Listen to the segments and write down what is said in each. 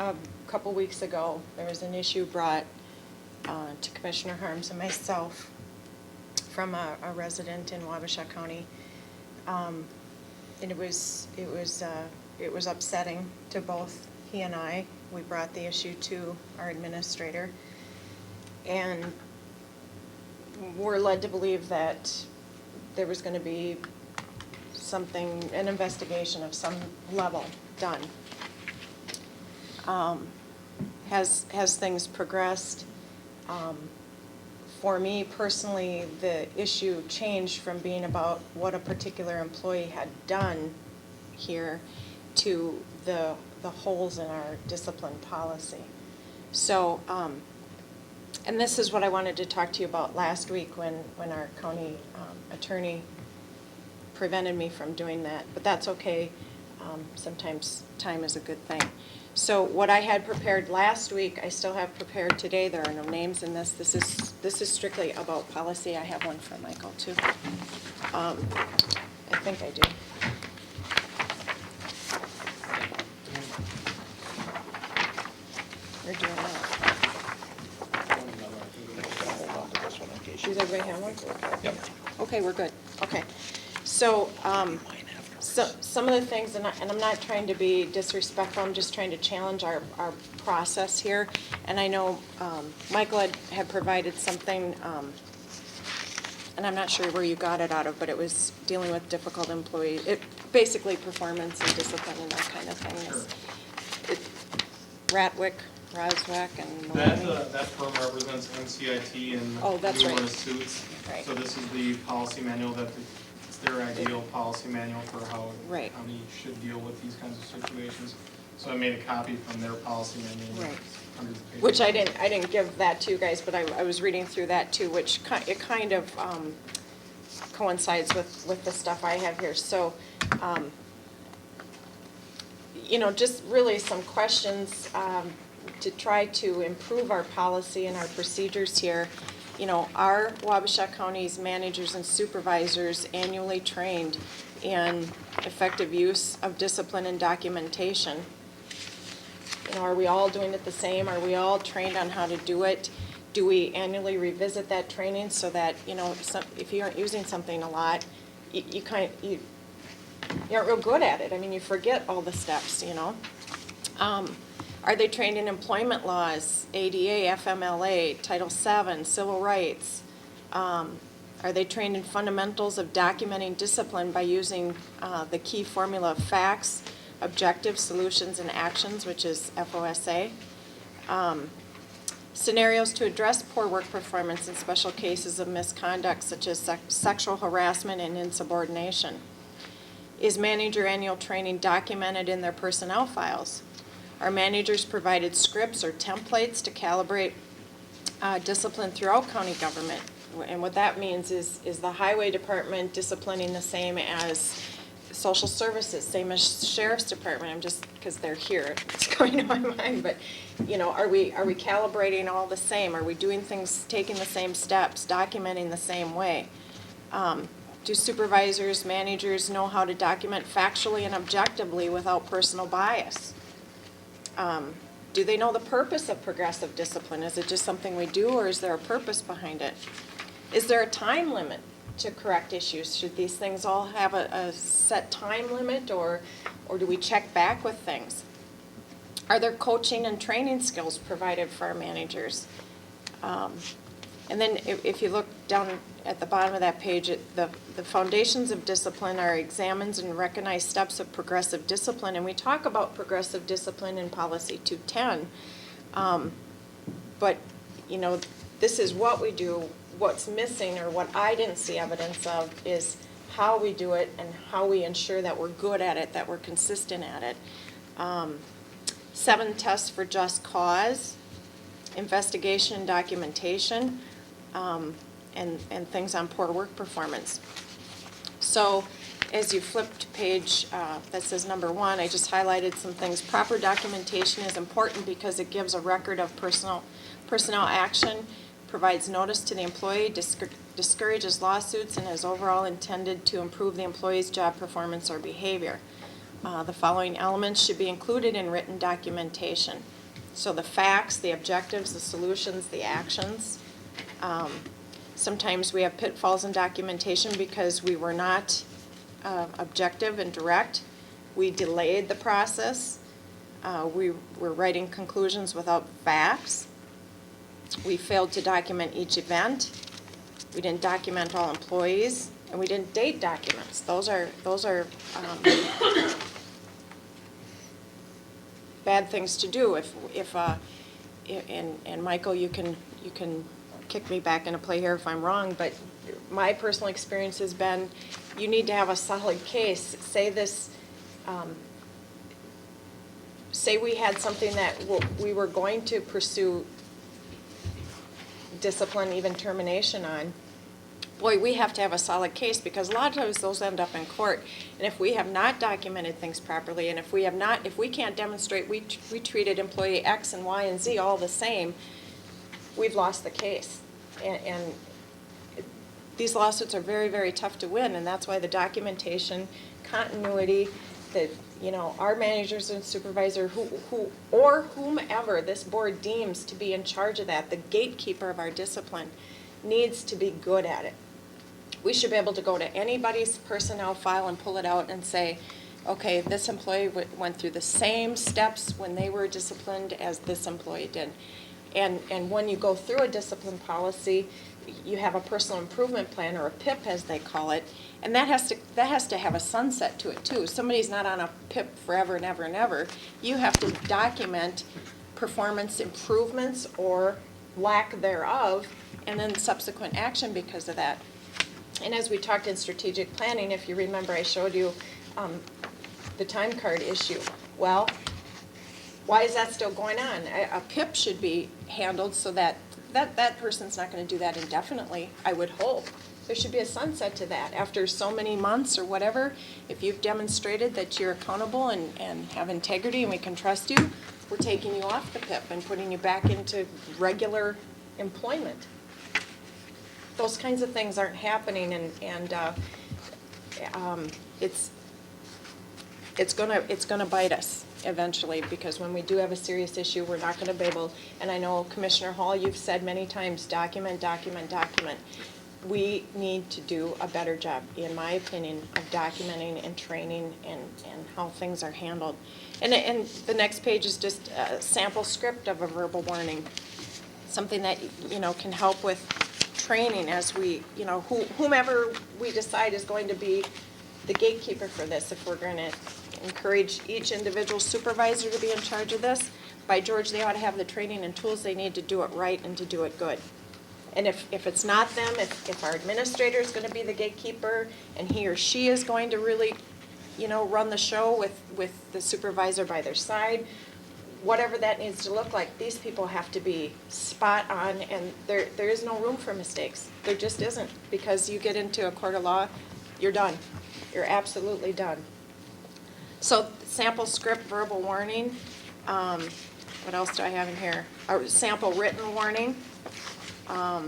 a couple weeks ago, there was an issue brought to Commissioner Harms and myself from a resident in Wabasha County. And it was upsetting to both he and I. We brought the issue to our administrator, and we're led to believe that there was going to be an investigation of some level done. Has things progressed? For me personally, the issue changed from being about what a particular employee had done here to the holes in our discipline policy. So, and this is what I wanted to talk to you about last week when our county attorney prevented me from doing that, but that's okay. Sometimes time is a good thing. So what I had prepared last week, I still have prepared today. There are no names in this. This is strictly about policy. I have one for Michael too. I think I do. We're doing that. Does everybody have one? Yep. Okay, we're good. Okay. So, some of the things, and I'm not trying to be disrespectful, I'm just trying to challenge our process here. And I know Michael had provided something, and I'm not sure where you got it out of, but it was dealing with difficult employees. Basically performance and discipline and that kind of thing. Sure. Roswick, and Maloney. That firm represents NCIT and Oh, that's right. numerous suits. Right. So this is the policy manual it's their ideal policy manual for how Right. county should deal with these kinds of situations. So I made a copy from their policy manual. Right. Hundreds of pages. Which I didn't give that to you guys, but I was reading through that too, which it kind of coincides with the stuff I have here. So, just really some questions to try to improve our policy and our procedures here. Are Wabasha County's managers and supervisors annually trained in effective use of discipline and documentation? Are we all doing it the same? Are we all trained on how to do it? Do we annually revisit that training so that, if you aren't using something a lot, you aren't real good at it. I mean, you forget all the steps, Are they trained in employment laws, ADA, FMLA, Title VII, civil rights? Are they trained in fundamentals of documenting discipline by using the key formula of facts, objectives, solutions, and actions, which is FOSA? Scenarios to address poor work performance in special cases of misconduct, such as sexual harassment and insubordination. Is manager annual training documented in their personnel files? Are managers provided scripts or templates to calibrate discipline throughout county government? And what that means is the highway department disciplining the same as social services, same as sheriff's department? I'm just, because they're here, it's going to my mind, but, are we calibrating all the same? Are we doing things, taking the same steps, documenting the same way? Do supervisors, managers know how to document factually and objectively without personal bias? Do they know the purpose of progressive discipline? Is it just something we do, or is there a purpose behind it? Is there a time limit to correct issues? Should these things all have a set time limit, or do we check back with things? Are there coaching and training skills provided for our managers? And then if you look down at the bottom of that page, the foundations of discipline are examined and recognized steps of progressive discipline. And we talk about progressive discipline in Policy 210. But, this is what we do. What's missing, or what I didn't see evidence of, is how we do it and how we ensure that we're good at it, that we're consistent at it. 7 tests for just cause, investigation and documentation, and things on poor work performance. So as you flip to page that says number 1, I just highlighted some things. Proper documentation is important because it gives a record of personnel action, provides notice to the employee, discourages lawsuits, and is overall intended to improve the employee's job performance or behavior. The following elements should be included in written documentation. So the facts, the objectives, the solutions, the actions. Sometimes we have pitfalls in documentation because we were not objective and direct. We delayed the process. We were writing conclusions without facts. We failed to document each event. We didn't document all employees, and we didn't date documents. Those are bad things to do. And Michael, you can kick me back into play here if I'm wrong, but my personal experience has been, you need to have a solid case. Say we had something that we were going to pursue discipline, even termination on. Boy, we have to have a solid case, because a lot of times those end up in court. And if we have not documented things properly, and if we can't demonstrate we treated employee X and Y and Z all the same, we've lost the case. And these lawsuits are very, very tough to win, and that's why the documentation, continuity, our managers and supervisor or whomever this board deems to be in charge of that, the gatekeeper of our discipline, needs to be good at it. We should be able to go to anybody's personnel file and pull it out and say, okay, this employee went through the same steps when they were disciplined as this employee did. And when you go through a discipline policy, you have a personal improvement plan, or a PIP as they call it, and that has to have a sunset to it too. Somebody's not on a PIP forever and ever and ever. You have to document performance improvements or lack thereof, and then subsequent action because of that. And as we talked in strategic planning, if you remember, I showed you the time card issue. Well, why is that still going on? A PIP should be handled so that person's not going to do that indefinitely, I would hope. There should be a sunset to that. After so many months or whatever, if you've demonstrated that you're accountable and have integrity and we can trust you, we're taking you off the PIP and putting you back into regular employment. Those kinds of things aren't happening, and it's gonna bite us eventually, because when we do have a serious issue, we're not gonna be able, and I know Commissioner Hall, you've said many times, document. We need to do a better job, in my opinion, of documenting and training and how things are handled. And the next page is just a sample script of a verbal warning, something that can help with training as we, whomever we decide is going to be the gatekeeper for this. If we're going to encourage each individual supervisor to be in charge of this, by George, they ought to have the training and tools they need to do it right and to do it good. And if it's not them, if our administrator is going to be the gatekeeper and he or she is going to really, run the show with the supervisor by their side, whatever that needs to look like, these people have to be spot on, and there is no room for mistakes. There just isn't, because you get into a court of law, you're done. You're absolutely done. So sample script, verbal warning. What else do I have in here? A sample written warning. A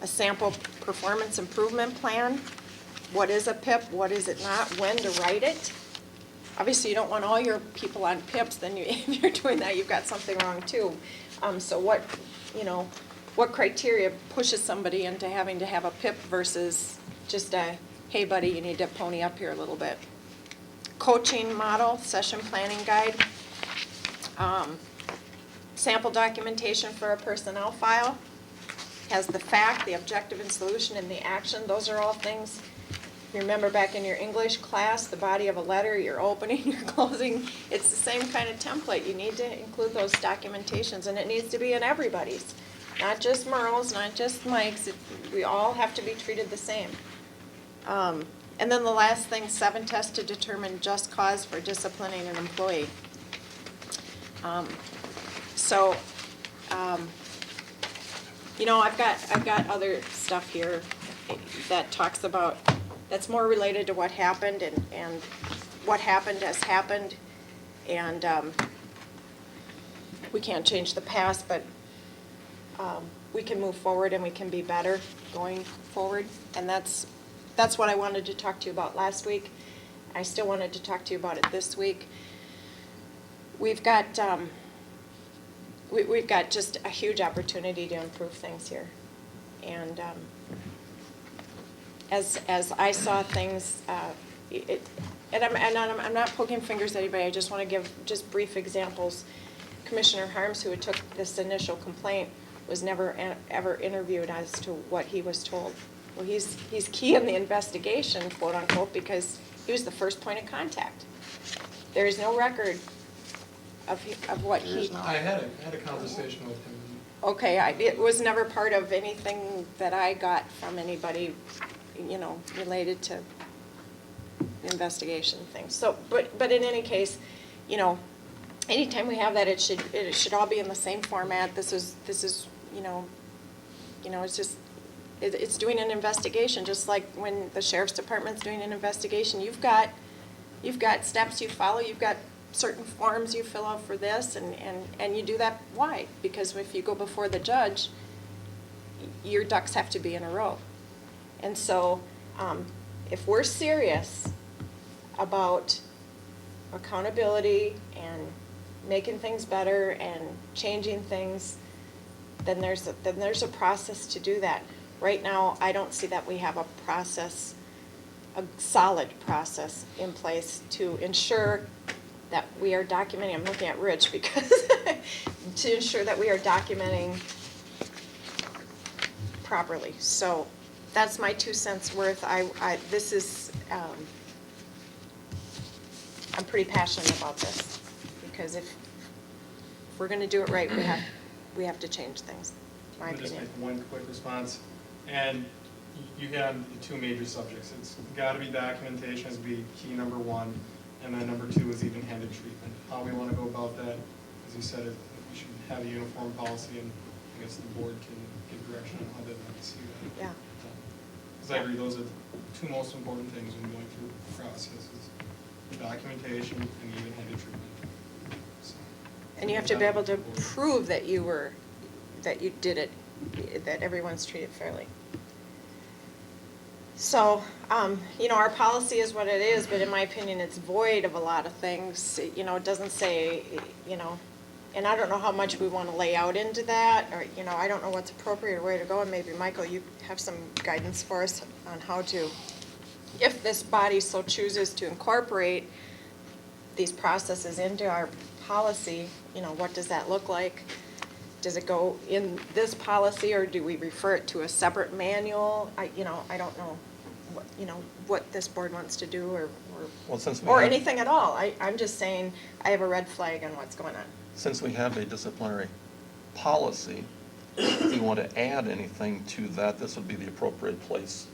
sample performance improvement plan. What is a PIP? What is it not? When to write it? Obviously, you don't want all your people on PIPs. Then if you're doing that, you've got something wrong too. So what criteria pushes somebody into having to have a PIP versus just a, hey buddy, you need to pony up here a little bit. Coaching model, session planning guide. Sample documentation for a personnel file. Has the fact, the objective and solution, and the action. Those are all things, you remember back in your English class, the body of a letter, your opening, your closing, it's the same kind of template. You need to include those documentations, and it needs to be in everybody's. Not just Merle's, not just Mike's. We all have to be treated the same. And then the last thing, 7 tests to determine just cause for disciplining an employee. I've got other stuff here that talks about, that's more related to what happened, and what happened has happened, and we can't change the past, but we can move forward and we can be better going forward, and that's what I wanted to talk to you about last week. I still wanted to talk to you about it this week. We've got, we've got just a huge opportunity to improve things here. And as I saw things, and I'm not poking fingers at anybody, I just want to give just brief examples. Commissioner Harms, who took this initial complaint, was never ever interviewed as to what he was told. Well, he's key in the investigation, quote unquote, because he was the first point of contact. There is no record of what he. I had a conversation with him. Okay, it was never part of anything that I got from anybody, you know, related to investigation things. So, but in any case, you know, anytime we have that, it should all be in the same format. This is you know, it's just it's doing an investigation, just like when the sheriff's department's doing an investigation. You've got steps you follow. You've got certain forms you fill out for this, and you do that. Why? Because if you go before the judge, your ducks have to be in a row. And so if we're serious about accountability and making things better and changing things, then there's a process to do that. Right now, I don't see that we have a process, a solid process in place to ensure that we are documenting. I'm looking at Rich because to ensure that we are documenting properly. So that's my 2 cents worth. This is, I'm pretty passionate about this, because if we're going to do it right, we have to change things, my Let me opinion. just make one quick response. And you have the two major subjects. It's got to be documentation as be key number one, and then number two is even-handed treatment. How we want to go about that, as you said, if we should have a uniform policy, and I guess the board can give direction on how they'd like to see that. Yeah. Because I agree, those are the two most important things when going through the process, is the documentation and the even-handed treatment. So, And you have to be able to prove that you did it, that everyone's treated fairly. So, you know, our policy is what it is, but in my opinion, it's void of a lot of things. You know, it doesn't say, you know, and I don't know how much we want to lay out into that, or, you know, I don't know what's appropriate or where to go, and maybe, Michael, you have some guidance for us on how to, if this body so chooses to incorporate these processes into our policy, you know, what does that look like? Does it go in this policy, or do we refer it to a separate manual? I don't know what this board wants to do, or anything at all. I'm just saying I have a red flag on what's going on. Since we have a disciplinary policy, if we want to add anything to that, this would be the appropriate place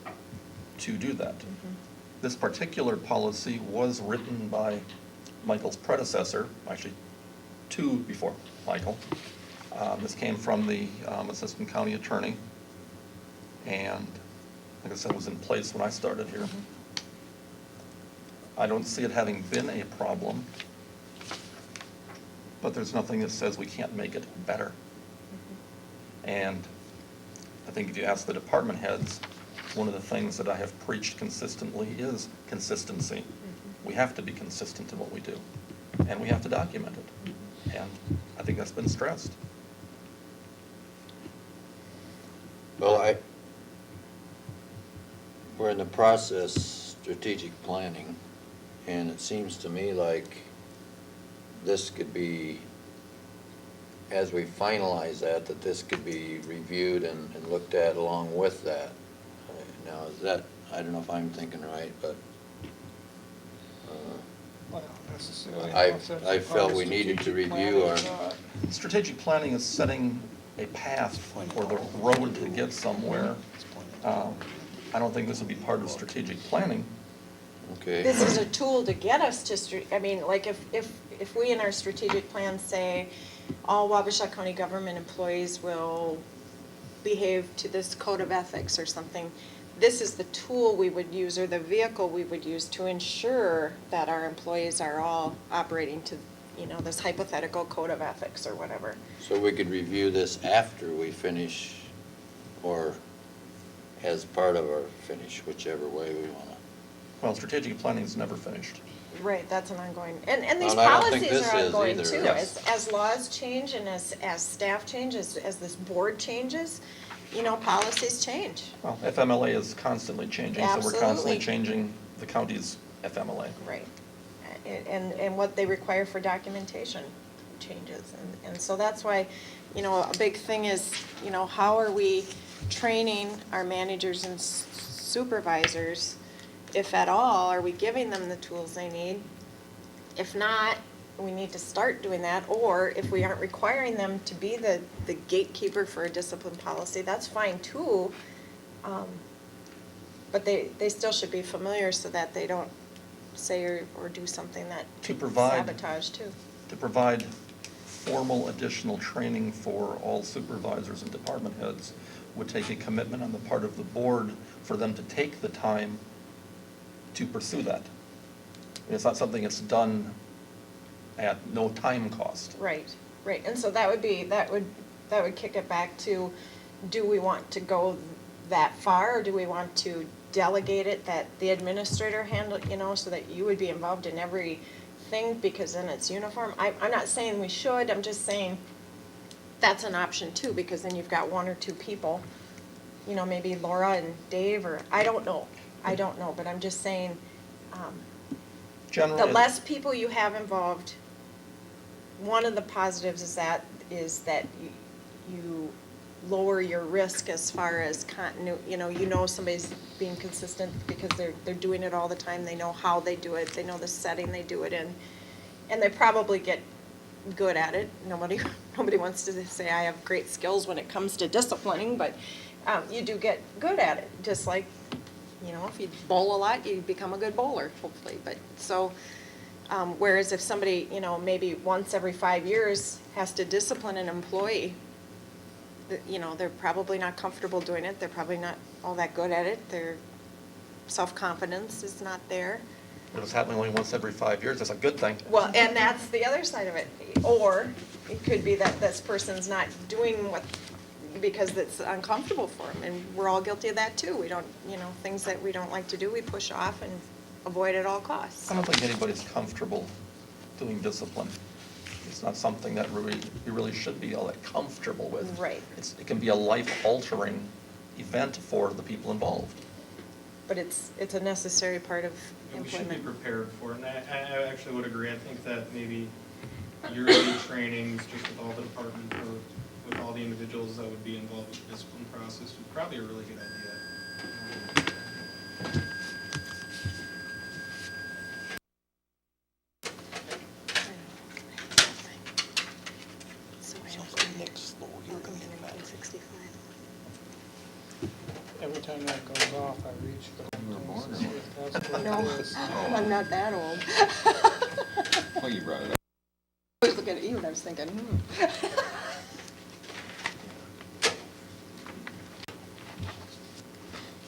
to do that. Mm-hmm. This particular policy was written by Michael's predecessor, actually two before Michael. This came from the assistant county attorney, and like I said, it was in place when I started here. Mm-hmm. I don't see it having been a problem, but there's nothing that says we can't make it better. Mm-hmm. And I think if you ask the department heads, one of the things that I have preached consistently is consistency. Mm-hmm. We have to be consistent in what we do, and we have to document it. And I think that's been stressed. Well, we're in the process, strategic planning, and it seems to me like this could be, as we finalize that this could be reviewed and looked at along with that. Now, is that, I don't know if I'm thinking right, but Well, not necessarily. I felt we needed to review our, Strategic planning is setting a path for the road to get somewhere. I don't think this would be part of strategic planning. okay. This is a tool to get us to, I mean, like if we in our strategic plan say all Wabasha County government employees will behave to this code of ethics or something, this is the tool we would use, or the vehicle we would use to ensure that our employees are all operating to, you know, this hypothetical code of ethics or whatever. So we could review this after we finish, or as part of our finish, whichever way we want to. Well, strategic planning is never finished. Right, that's an ongoing, and these And I don't think policies this are is ongoing either. too. Yes. As laws change and as staff changes, as this board changes, policies change. Well, FMLA is constantly changing, so we're constantly Absolutely. changing the county's FMLA. Right. And what they require for documentation changes. And so that's why, a big thing is, how are we training our managers and supervisors? If at all, are we giving them the tools they need? If not, we need to start doing that. Or if we aren't requiring them to be the gatekeeper for a discipline policy, that's fine too. But they still should be familiar so that they don't say or do something that To provide- sabotage too. To provide formal additional training for all supervisors and department heads would take a commitment on the part of the board for them to take the time to pursue that. It's not something that's done at no time cost. Right. And so that would kick it back to, do we want to go that far, or do we want to delegate it, that the administrator handle, so that you would be involved in everything because then it's uniform? I'm not saying we should, I'm just saying that's an option too, because then you've got one or two people, maybe Laura and Dave, or I don't know, but I'm just saying, the Generally, less people you have involved, one of the positives is that you lower your risk as far as continuity. Somebody's being consistent because they're doing it all the time. They know how they do it. They know the setting they do it in, and they probably get good at it. Nobody wants to say I have great skills when it comes to disciplining, but you do get good at it. Just like, if you bowl a lot, you become a good bowler, hopefully. But so, whereas if somebody, maybe once every 5 years has to discipline an employee, they're probably not comfortable doing it. They're probably not all that good at it. Their self-confidence is not there. if it's happening only once every 5 years, that's a good thing. Well, and that's the other side of it. Or it could be that this person's not doing because it's uncomfortable for them, and we're all guilty of that too. We don't, things that we don't like to do, we push off and avoid at all costs. I don't think anybody's comfortable doing discipline. It's not something that you really should be all that comfortable with. Right. It can be a life-altering event for the people involved. But it's a necessary part of And we should be employment. prepared for it, and I actually would agree. I think that maybe yearly trainings, just with all the department, or with all the individuals that would be involved with the discipline process, would probably be a really good idea. So I Sounds don't- like Nick's slow, you're Welcome gonna to get battery. 1965. Every time that goes off, I reach for the You were born things to see if that's what No, it is. I'm not that old. Well, you brought it up. I was looking at you and I was thinking,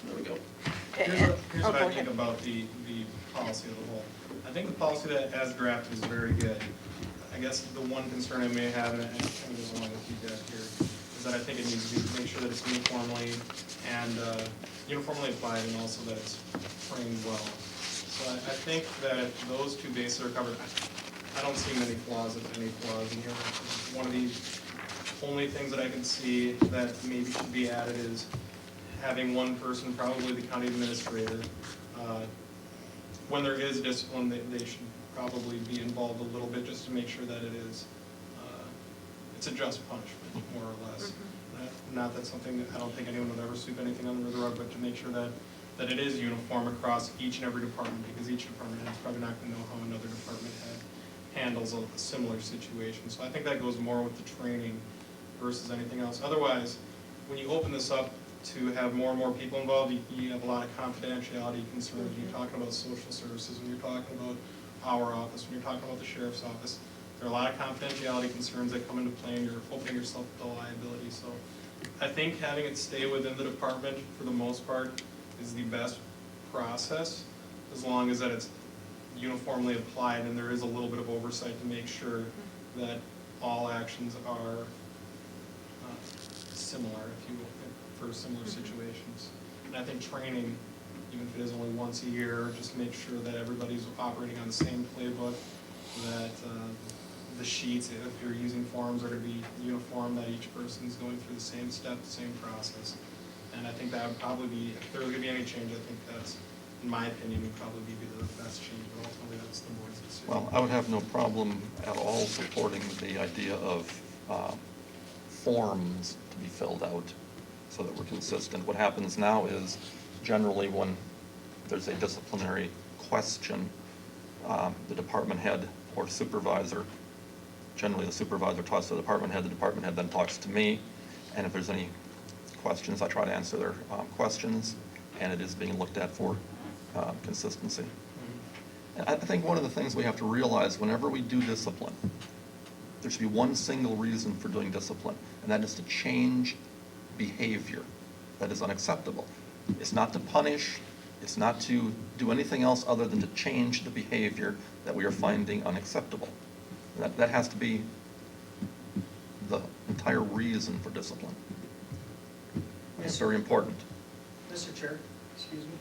There we go. Here's Oh, what go I think ahead. about the policy as a whole. I think the policy that as drafted is very good. I guess the one concern I may have, and I kind of goes along with you guys here, is that I think it needs to be, make sure that it's uniformly applied, and also that it's framed well. So I think that those two bases are covered. I don't see many flaws, if any flaws in here. One of the only things that I can see that maybe should be added is having one person, probably the county administrator. When there is discipline, they should probably be involved a little bit, just to make sure that it is, it's a just punishment, more or less. Not that something, I don't think anyone would ever sweep anything under the rug, but to make sure that it is uniform across each and every department, because each department head is probably not gonna know how another department head handles a similar situation. So I think that goes more with the training versus anything else. Otherwise, when you open this up to have more and more people involved, you have a lot of confidentiality concerns. When you're talking about social services, when you're talking about our office, when you're talking about the sheriff's office, there are a lot of confidentiality concerns that come into play, and you're opening yourself to liability. So I think having it stay within the department for the most part is the best process, as long as that it's uniformly applied and there is a little bit of oversight to make sure that all actions are similar, if you will, for similar situations. And I think training even if it is only once a year, just make sure that everybody's operating on the same playbook, that the sheets, if you're using forms, are going to be uniform, that each person's going through the same step, the same process. And I think that would probably be, if there was going to be any change, I think that's, in my opinion, would probably be the best change, but ultimately that's the board's decision. Well, I would have no problem at all supporting the idea of forms to be filled out so that we're consistent. What happens now is generally when there's a disciplinary question, the department head or supervisor, generally the supervisor talks to the department head then talks to me, and if there's any questions, I try to answer their questions, and it is being looked at for consistency. And I think one of the things we have to realize whenever we do discipline, there should be one single reason for doing discipline, and that is to change behavior that is unacceptable. It's not to punish, it's not to do anything else other than to change the behavior that we are finding unacceptable. That has to be the entire reason for discipline. It's very important. Mr. Chair, excuse me.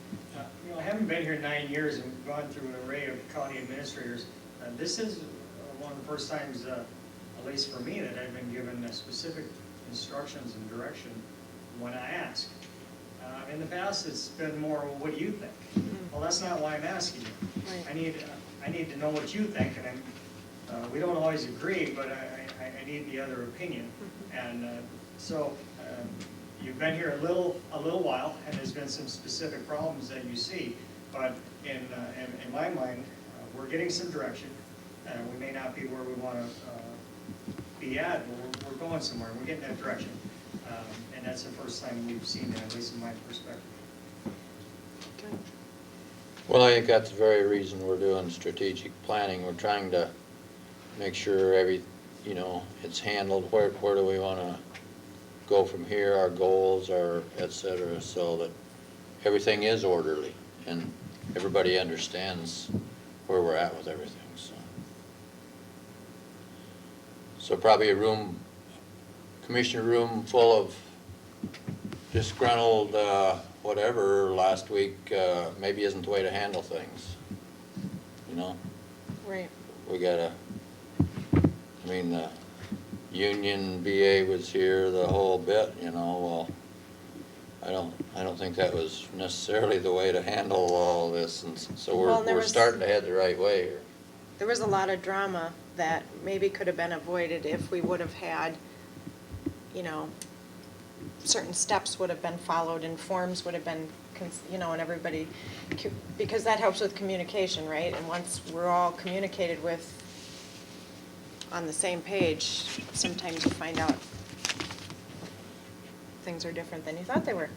I haven't been here 9 years and gone through an array of county administrators. This is one of the first times, at least for me, that I've been given specific instructions and direction when I ask. In the past, it's been more, well, what do you think? Well, that's not why I'm asking you. Right. I need to know what you think, and we don't always agree, but I need the other opinion. And so you've been here a little while, and there's been some specific problems that you see. But in my mind, we're getting some direction. We may not be where we want to be at, but we're going somewhere. We're getting that direction. And that's the first time we've seen that, at least in my perspective. Good. Well, I think that's the very reason we're doing strategic planning. We're trying to make sure it's handled. Where do we want to go from here, our goals, our et cetera, so that everything is orderly and everybody understands where we're at with everything. So probably a commissioner room full of disgruntled whatever last week maybe isn't the way to handle things. Right. We gotta, the union BA was here the whole bit, well, I don't think that was necessarily the way to handle all this, and so we're starting to head the right way here. There was a lot of drama that maybe could have been avoided if we would have had, certain steps would have been followed and forms would have been, and everybody, because that helps with communication, right? And once we're all communicated with on the same page, sometimes you find out things are different than you thought they were.